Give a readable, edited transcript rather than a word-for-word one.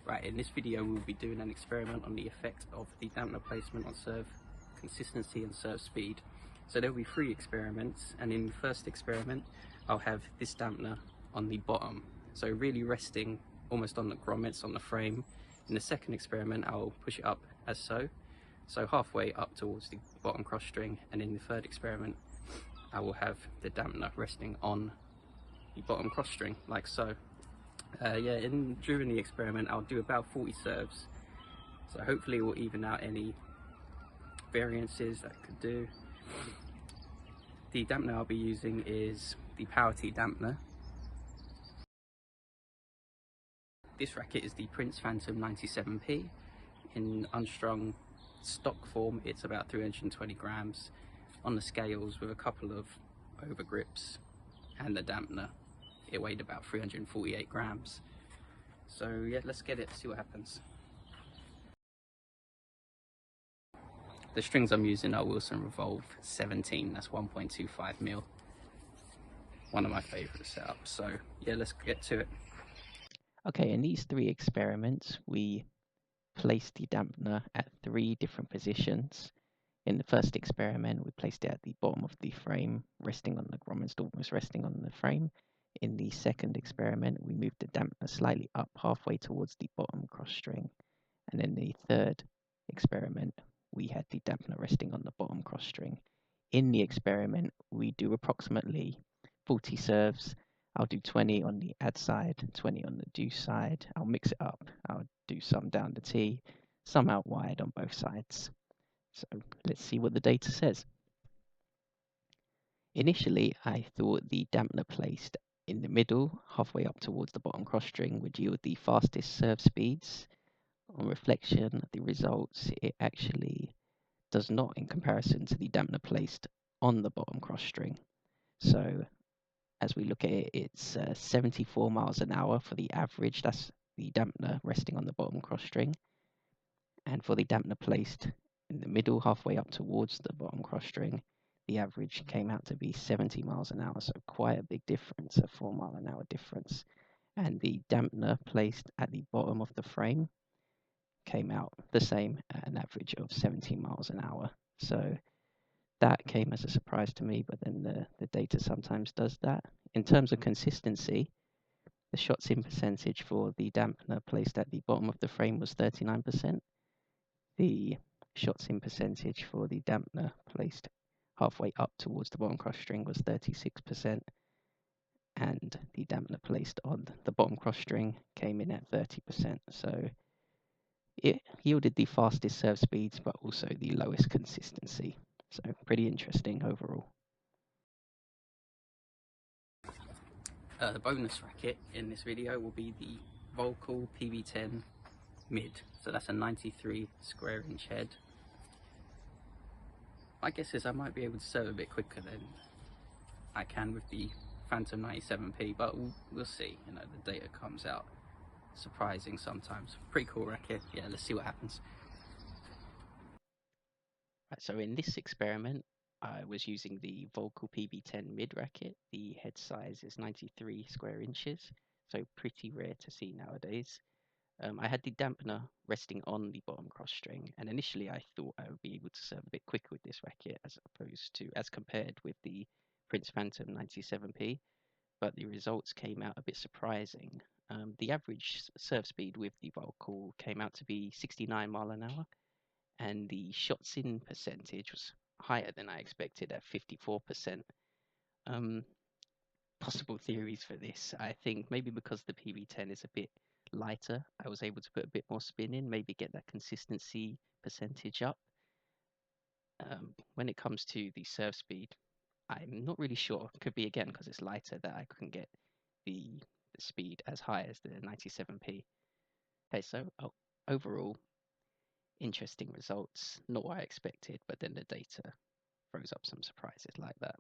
Right, in this video we'll be doing an experiment on the effect of the dampener placement on serve consistency and serve speed. So there will be 3 experiments, and in the first experiment I'll have this dampener on the bottom, so really resting almost on the grommets on the frame. In the second experiment I'll push it up as so halfway up towards the bottom cross string, and in the third experiment I will have the dampener resting on the bottom cross string like so. During the experiment I'll do about 40 serves, so hopefully it will even out any variances that I could do. The dampener I'll be using is the Power T dampener. This racket is the Prince Phantom 97p. In unstrung stock form it's about 320 grams. On the scales with a couple of over grips and the dampener it weighed about 348 grams. So yeah, let's get it, see what happens. The strings I'm using are Wilson Revolve 17, that's 1.25 mil. One of my favourite setups, so yeah, let's get to it. Okay, in these 3 experiments, we placed the dampener at 3 different positions. In the first experiment, we placed it at the bottom of the frame, resting on the grommets, almost resting on the frame. In the second experiment, we moved the dampener slightly up halfway towards the bottom cross string. And in the third experiment, we had the dampener resting on the bottom cross string. In the experiment, we do approximately 40 serves. I'll do 20 on the add side, 20 on the do side. I'll mix it up. I'll do some down the T, some out wide on both sides. So let's see what the data says. Initially, I thought the dampener placed in the middle, halfway up towards the bottom cross string, would yield the fastest serve speeds. On reflection of the results, it actually does not in comparison to the dampener placed on the bottom cross string. So as we look at it, it's 74 miles an hour for the average. That's the dampener resting on the bottom cross string. And for the dampener placed in the middle, halfway up towards the bottom cross string, the average came out to be 70 miles an hour. So quite a big difference, a 4 mile an hour difference. And the dampener placed at the bottom of the frame came out the same at an average of 70 miles an hour. So that came as a surprise to me, but then the data sometimes does that. In terms of consistency, the shots in percentage for the dampener placed at the bottom of the frame was 39%. The shots in percentage for the dampener placed halfway up towards the bottom cross string was 36%. And the dampener placed on the bottom cross string came in at 30%. So it yielded the fastest serve speeds, but also the lowest consistency. So pretty interesting overall. The bonus racket in this video will be the Volcal PB10 mid. So that's a 93 square inch head. My guess is I might be able to serve a bit quicker than I can with the Phantom 97p, but we'll see. You know, the data comes out surprising sometimes. Pretty cool racket. Yeah, let's see what happens. Right, so in this experiment, I was using the Volcal PB10 mid racket. The head size is 93 square inches, so pretty rare to see nowadays. I had the dampener resting on the bottom cross string, and initially I thought I would be able to serve a bit quicker with this racket as compared with the Prince Phantom 97p, but the results came out a bit surprising. The average serve speed with the Volcal came out to be 69 mile an hour, and the shots in percentage was higher than I expected at 54%. Possible theories for this. I think maybe because the PB10 is a bit lighter, I was able to put a bit more spin in, maybe get that consistency percentage up. When it comes to the serve speed, I'm not really sure. Could be again because it's lighter that I couldn't get the speed as high as the 97p. Okay, so overall, interesting results. Not what I expected, but then the data throws up some surprises like that.